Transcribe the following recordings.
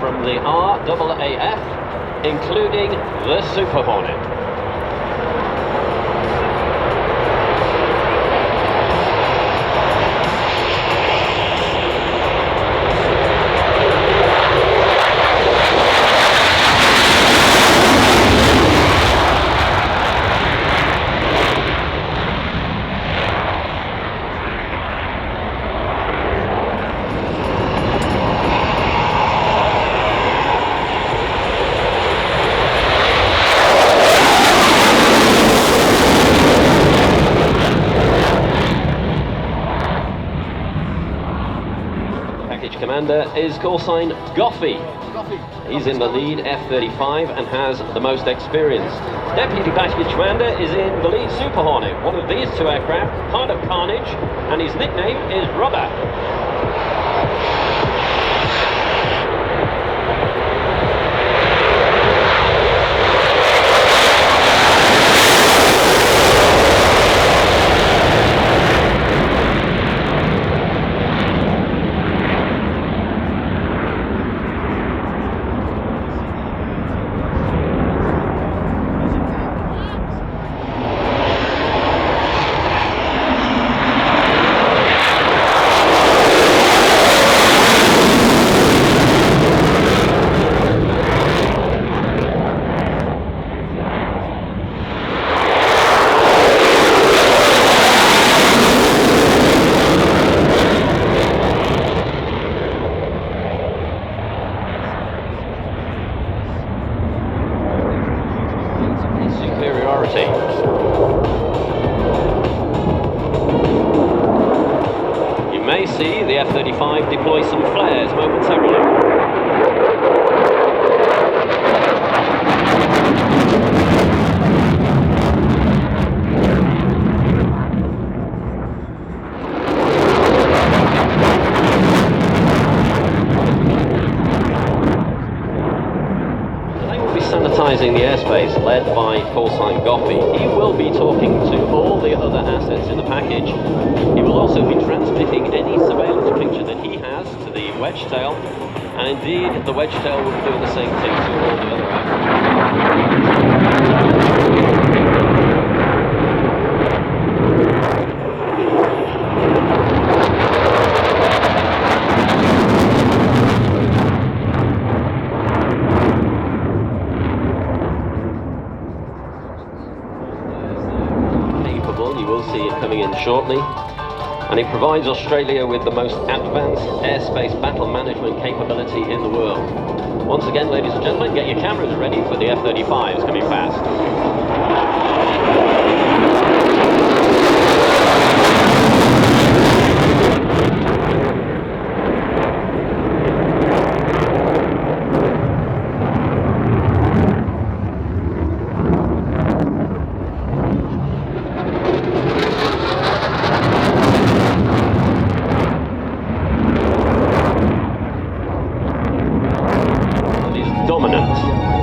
from the RAAF, including the Super Hornet. Commander is call sign Goffy. He's in the lead F-35 and has the most experience. Deputy Package Commander is in the lead Super Hornet, one of these two aircraft, part of Carnage, and his nickname is Rubber. You may see the F-35 deploy some flares momentarily. Sanitizing the airspace, led by call sign Goffy. He will be talking to all the other assets in the package. He will also be transmitting any surveillance picture that he has to the Wedgetail, and indeed the Wedgetail will be doing the same thing to all the other coming in shortly, and it provides Australia with the most advanced airspace battle management capability in the world. Once again, ladies and gentlemen, get your cameras ready for the F-35s coming past.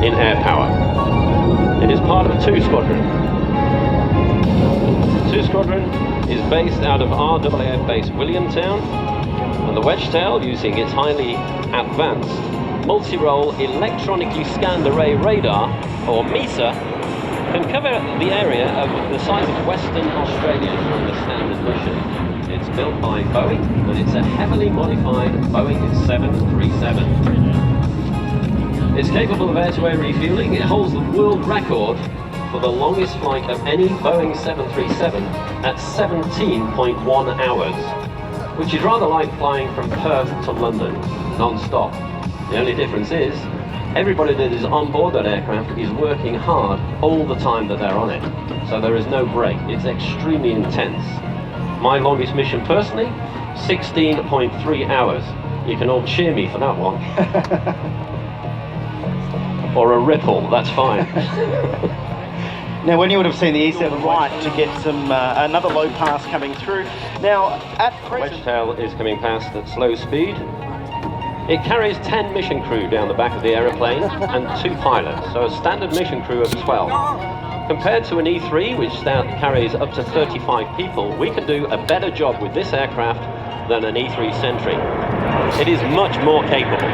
In air power. It is part of 2 Squadron. 2 Squadron is based out of RAAF base Williamtown, and the Wedgetail, using its highly advanced multi-role electronically scanned array radar, or MESA, can cover the area of the size of Western Australia from the standard mission. It's built by Boeing, and it's a heavily modified Boeing 737. It's capable of air-to-air refueling. It holds the world record for the longest flight of any Boeing 737 at 17.1 hours, which is rather like flying from Perth to London, non-stop. The only difference is, everybody that is on board that aircraft is working hard all the time that they're on it. So there is no break. It's extremely intense. My longest mission personally, 16.3 hours. You can all cheer me for that one. Or a ripple, that's fine. Now, when you would have seen the E-7A right to get some another low pass coming through. Now, at present, Wedgetail is coming past at slow speed. It carries 10 mission crew down the back of the aeroplane and 2 pilots, so a standard mission crew of 12. Compared to an E-3, which carries up to 35 people, we can do a better job with this aircraft than an E-3 Sentry. It is much more capable.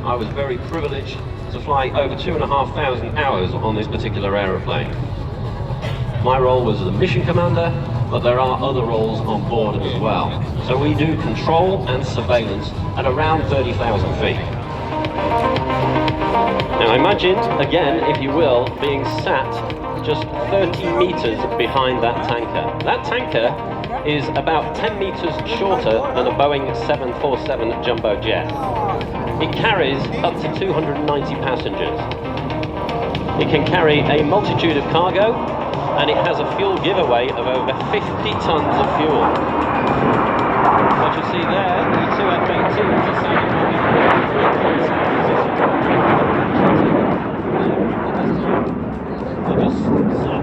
I was very privileged to fly over 2,500 hours on this particular aeroplane. My role was as a mission commander, but there are other roles on board as well. So we do control and surveillance at around 30,000 feet. Now imagine, again, if you will, being sat just 30 meters behind that tanker. That tanker is about 10 meters shorter than a Boeing 747 jumbo jet. It carries up to 290 passengers. It can carry a multitude of cargo, and it has a fuel giveaway of over 50 tons of fuel. What you see there, the two F-18s are sailing They're just sat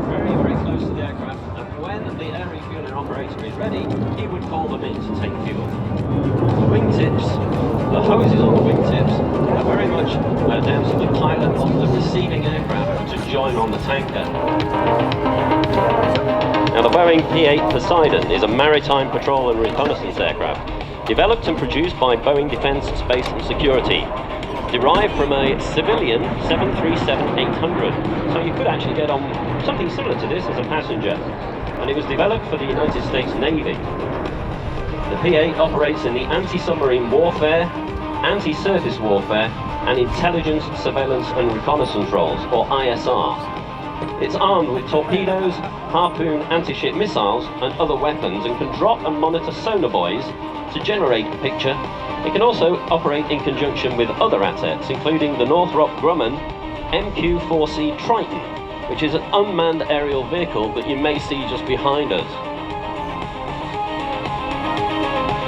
very, very close to the aircraft, and when the air refueling operator is ready, he would call them in to take fuel. The wingtips, the hoses on the wingtips, are very much down to the pilot of the receiving aircraft to join on the tanker. Now the Boeing P-8A Poseidon is a maritime patrol and reconnaissance aircraft, developed and produced by Boeing Defense, Space and Security, derived from a civilian 737-800. So you could actually get on something similar to this as a passenger. And it was developed for the United States Navy. The P-8 operates in the anti-submarine warfare, anti-surface warfare, and intelligence, surveillance and reconnaissance roles, or ISR. It's armed with torpedoes, harpoon anti-ship missiles and other weapons, and can drop and monitor sonar buoys to generate a picture. It can also operate in conjunction with other assets, including the Northrop Grumman MQ-4C Triton, which is an unmanned aerial vehicle that you may see just behind us.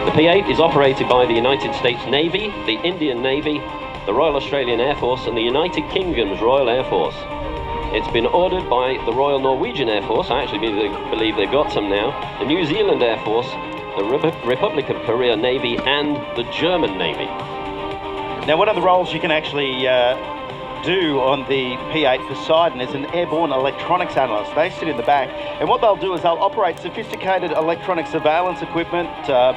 The P-8 is operated by the United States Navy, the Indian Navy, the Royal Australian Air Force and the United Kingdom's Royal Air Force. It's been ordered by the Royal Norwegian Air Force, I actually believe they've got some now, the New Zealand Air Force, the Republic of Korea Navy and the German Navy. Now, one of the roles you can actually do on the P-8 Poseidon is an airborne electronics analyst. They sit in the back, and what they'll do is they'll operate sophisticated electronic surveillance equipment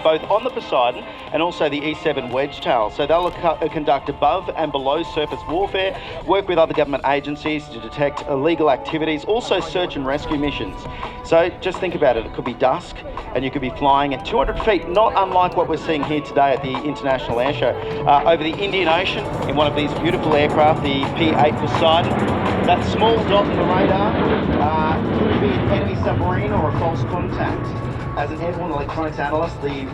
both on the Poseidon and also the E-7A Wedgetail. So they'll conduct above and below surface warfare, work with other government agencies to detect illegal activities, also search and rescue missions. So just think about it, it could be dusk and you could be flying at 200 feet, not unlike what we're seeing here today at the International Airshow, over the Indian Ocean in one of these beautiful aircraft, the P-8 Poseidon. That small dot on the radar could be an enemy submarine or a false contact. As an airborne electronics analyst, the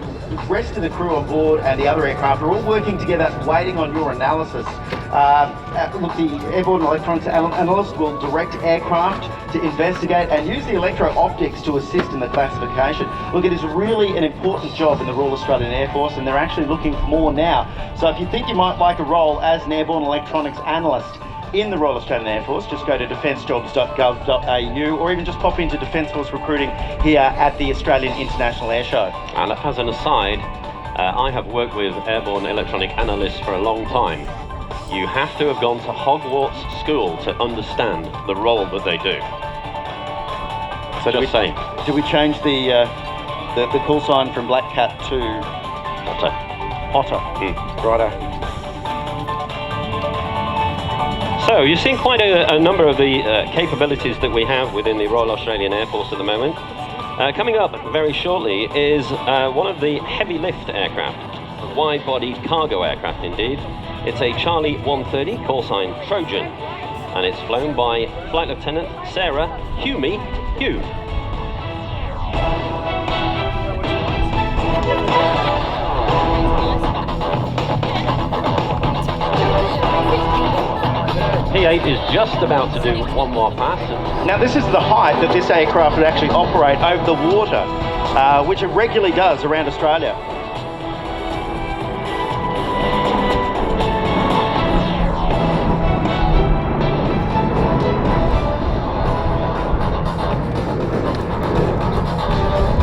rest of the crew on board and the other aircraft are all working together, waiting on your analysis. Look, the airborne electronics analyst will direct aircraft to investigate and use the electro-optics to assist in the classification. Look, it is really an important job in the Royal Australian Air Force, and they're actually looking for more now. So if you think you might like a role as an airborne electronics analyst in the Royal Australian Air Force, just go to defencejobs.gov.au or even just pop into Defence Force Recruiting here at the Australian International Airshow. And as an aside, I have worked with airborne electronic analysts for a long time. You have to have gone to Hogwarts School to understand the role that they do. So just saying. Did we change the call sign from Black Cat to Otter? Otter. Righto. So you've seen quite a number of the capabilities that we have within the Royal Australian Air Force at the moment. Coming up very shortly is one of the heavy lift aircraft, wide-bodied cargo aircraft indeed. It's a Charlie 130, call sign Trojan, and it's flown by Flight Lieutenant Sarah Hugh. P-8 is just about to do one more pass. Now this is the height that this aircraft would actually operate over the water, which it regularly does around Australia.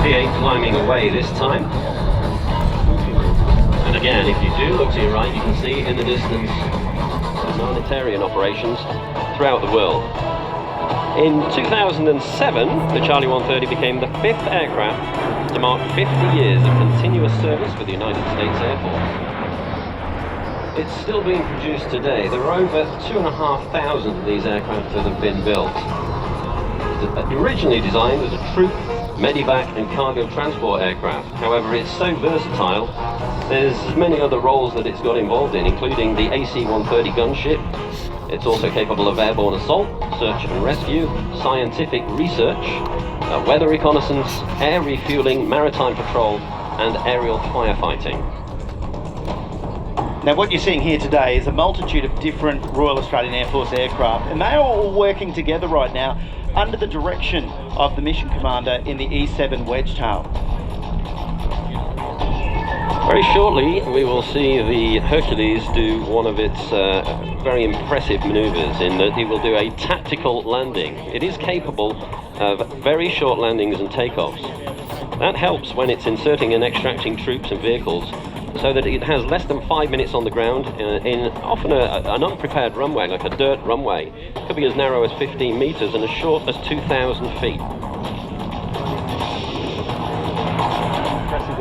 P-8 climbing away this time. And again, if you do look to your right, you can see in the distance humanitarian operations throughout the world. In 2007, the Charlie 130 became the 5th aircraft to mark 50 years of continuous service with the United States Air Force. It's still being produced today. There are over 2,500 of these aircraft that have been built. Originally designed as a troop, medevac and cargo transport aircraft. However, it's so versatile, there's many other roles that it's got involved in, including the AC-130 gunship. It's also capable of airborne assault, search and rescue, scientific research, weather reconnaissance, air refueling, maritime patrol and aerial firefighting. Now what you're seeing here today is a multitude of different Royal Australian Air Force aircraft, and they are all working together right now under the direction of the mission commander in the E-7 Wedgetail. Very shortly we will see the Hercules do one of its very impressive manoeuvres in that it will do a tactical landing. It is capable of very short landings and takeoffs. That helps when it's inserting and extracting troops and vehicles, so that it has less than 5 minutes on the ground in often an unprepared runway, like a dirt runway. It could be as narrow as 15 meters and as short as 2,000 feet. Impressive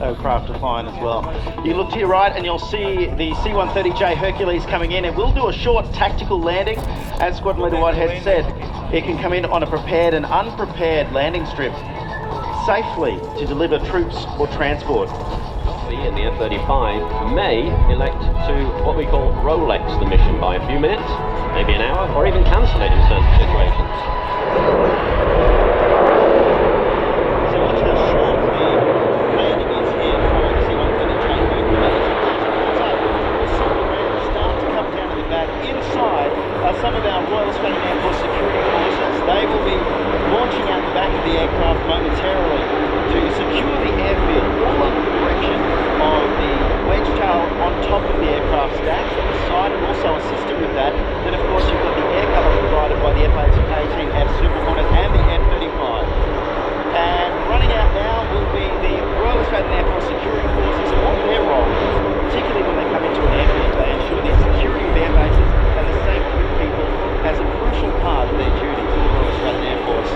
aircraft to flying as well. You look to your right and you'll see the C-130J Hercules coming in. It will do a short tactical landing. As Squadron Leader Whitehead said, it can come in on a prepared and unprepared landing strip safely to deliver troops or transport. And the F-35 may elect to what we call Rolex the mission by a few minutes, maybe an hour, or even cancel it in certain situations. So watch how short the landing is here for the C-130J Hercules. We'll see the ramp start to come down to the back. Inside are some of our Royal Australian Air Force security forces. They will be launching out the back of the aircraft momentarily to secure the airfield, all under the direction of the Wedgetail on top of the aircraft stack. Poseidon also assisting with that. Then of course you've got the air cover provided by the F-18F Super Hornet and the F-35. And running out now will be the Royal Australian Air Force security forces, and what their role is, particularly when they come into an airfield, they ensure the security of air bases and the safety of people as a crucial part of their duties in the Royal Australian Air Force.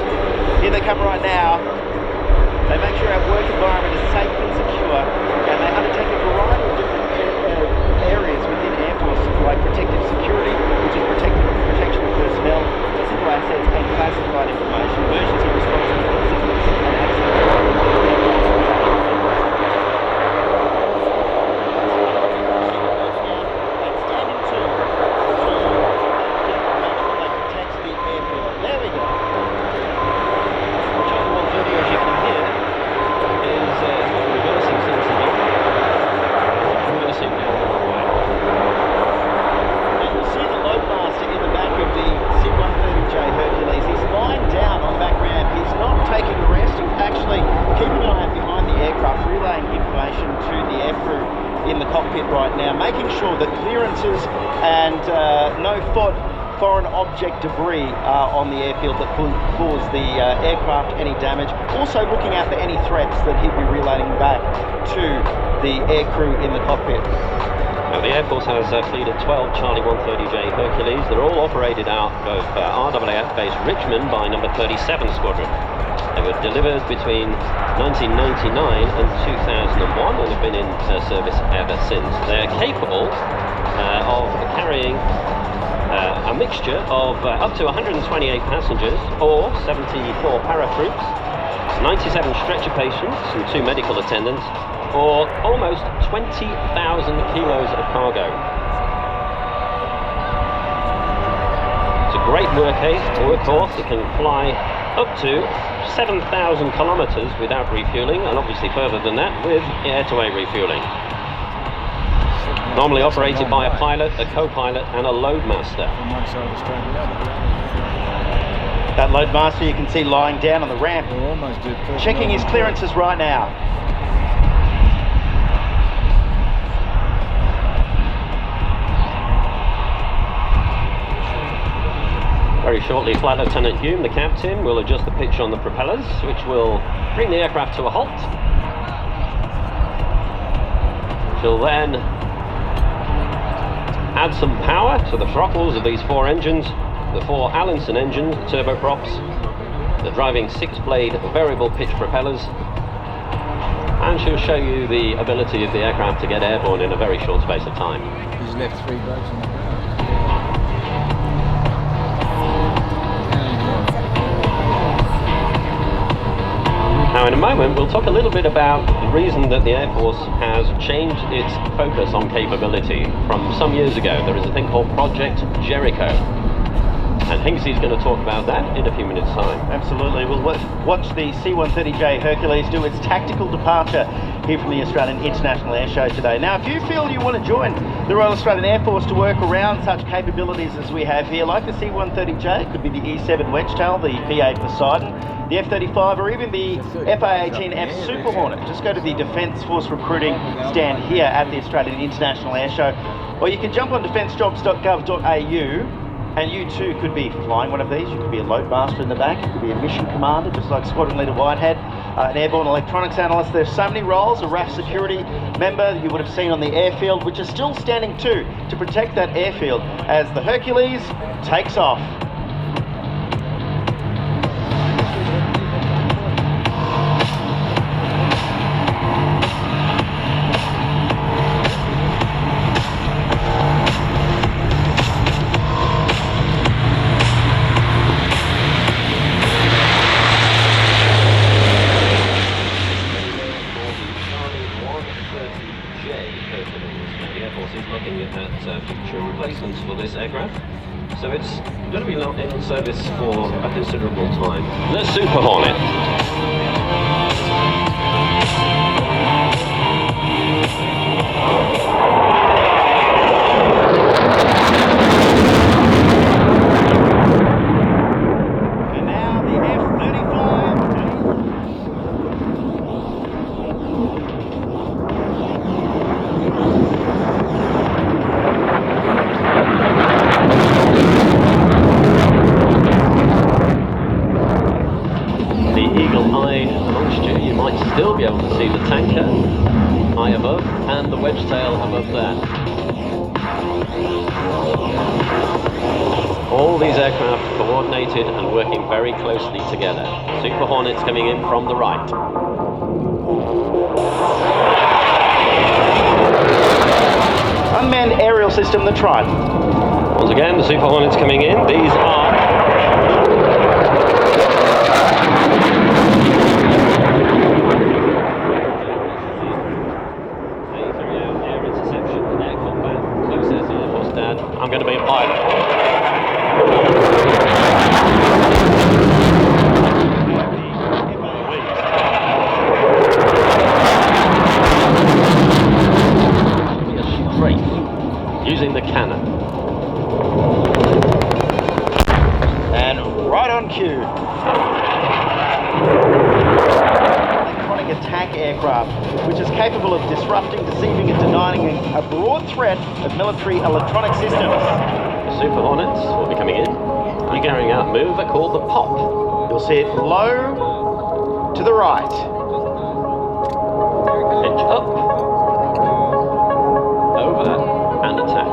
Here they come right now. They make sure our work environment is safe and secure, and they undertake a variety of different areas within Air Force, like protective security, which is protection of personnel, physical assets and classified information, emergency response, sickness and accidents. Foreign object debris on the airfield that cause the aircraft any damage. Also looking out for any threats that he'll be relaying back to the aircrew in the cockpit. Now, the Air Force has a fleet of 12 Charlie 130J Hercules. They're all operated out of RAAF base Richmond by number 37 Squadron. They were delivered between 1999 and 2001 and have been in service ever since. They're capable of carrying a mixture of up to 128 passengers or 74 paratroops, 97 stretcher patients and 2 medical attendants, or almost 20,000 kilos of cargo. It's a great workhorse. It can fly up to 7,000 kilometers without refueling, and obviously further than that with air-to-air refueling. Normally operated by a pilot, a co-pilot and a loadmaster. That loadmaster you can see lying down on the ramp, checking his clearances right now. Very shortly, Flight Lieutenant Hume, the captain, will adjust the pitch on the propellers, which will bring the aircraft to a halt. She'll then add some power to the throttles of these 4 engines, the 4 Alison engines, turboprops, the driving 6-blade variable pitch propellers, and she'll show you the ability of the aircraft to get airborne in a very short space of time. He's left 3 blokes on the ground. Now in a moment we'll talk a little bit about the reason that the Air Force has changed its focus on capability from some years ago. There is a thing called Project Jericho, and Hinksy's going to talk about that in a few minutes' time. Absolutely. We'll watch the C-130J Hercules do its tactical departure here from the Australian International Airshow today. Now, if you feel you want to join the Royal Australian Air Force to work around such capabilities as we have here, like the C-130J, it could be the E-7 Wedgetail, the P-8A Poseidon, the F-35, or even the A-18F Super Hornet, just go to the Defence Force Recruiting stand here at the Australian International Airshow, or you can jump on defencejobs.gov.au. And you too could be flying one of these. You could be a loadmaster in the back. You could be a mission commander, just like Squadron Leader Whitehead, an airborne electronics analyst. There's so many roles. A RAAF security member you would have seen on the airfield, which is still standing too to protect that airfield as the Hercules takes off. Future replacements for this aircraft, so it's going to be in service for a considerable time. The Super Hornet. And now the F-35A. Still be able to see the tanker high above and the Wedgetail above that. All these aircraft coordinated and working very closely together. Super Hornets coming in from the right. Unmanned aerial system, the Trident. Once again, the Super Hornets coming in. These are I'm going to be a pilot. Straight, using the cannon. And right on cue. Electronic attack aircraft, which is capable of disrupting, deceiving and denying a broad threat of military electronic systems. The Super Hornets will be coming in and carrying out a move called the pop. You'll see it low to the right. Pitch up, over and attack.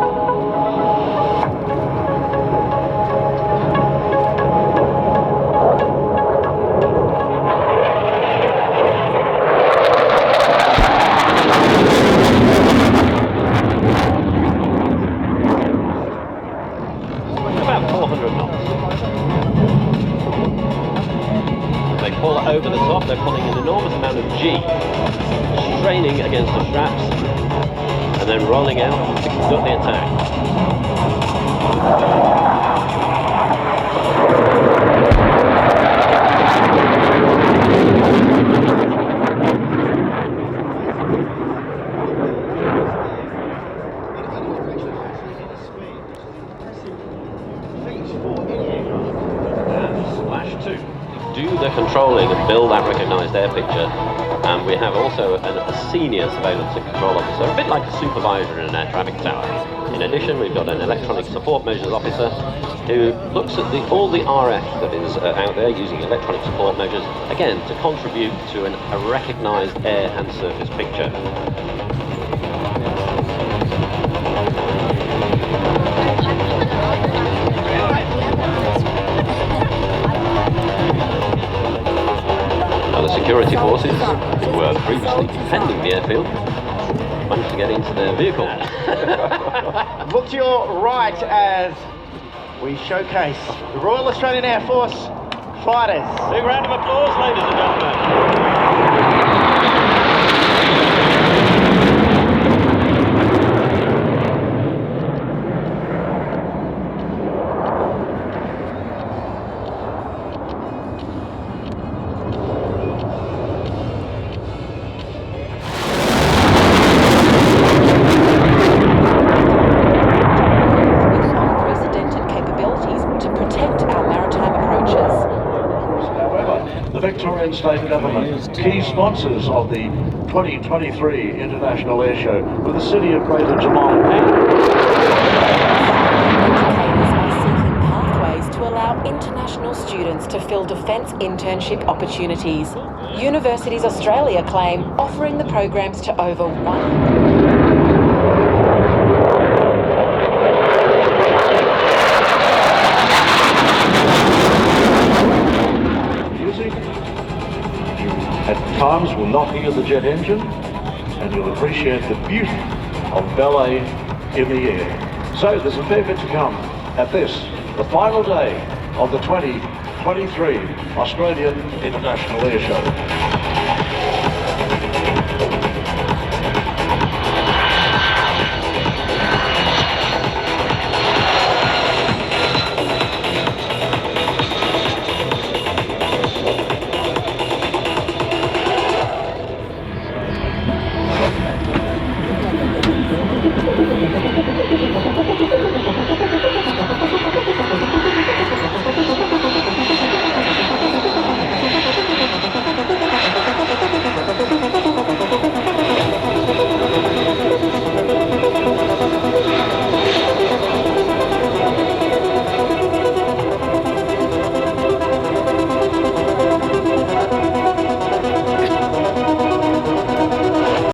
Over the top, they're pulling an enormous amount of G, straining against the straps, and then rolling out to conduct the attack. And splash 2. Do the controlling and build that recognised air picture, and we have also a senior surveillance and control officer, a bit like a supervisor in an air traffic tower. In addition, we've got an electronic support measures officer who looks at all the RF that is out there using electronic support measures, again to contribute to a recognised air and surface picture. Now the security forces, who were previously defending the airfield, managed to get into their vehicle. Look to your right as we showcase the Royal Australian Air Force fighters. Big round of applause, ladies and gentlemen. State government, key sponsors of the 2023 International Airshow with the city of Greater Geelong. Educators are seeking pathways to allow international students to fill defence internship opportunities. Universities Australia claim offering the programs to over 100. At times will not hear the jet engine, and you'll appreciate the beauty of ballet in the air. So there's a fair bit to come at this, the final day of the 2023 Australian International Airshow.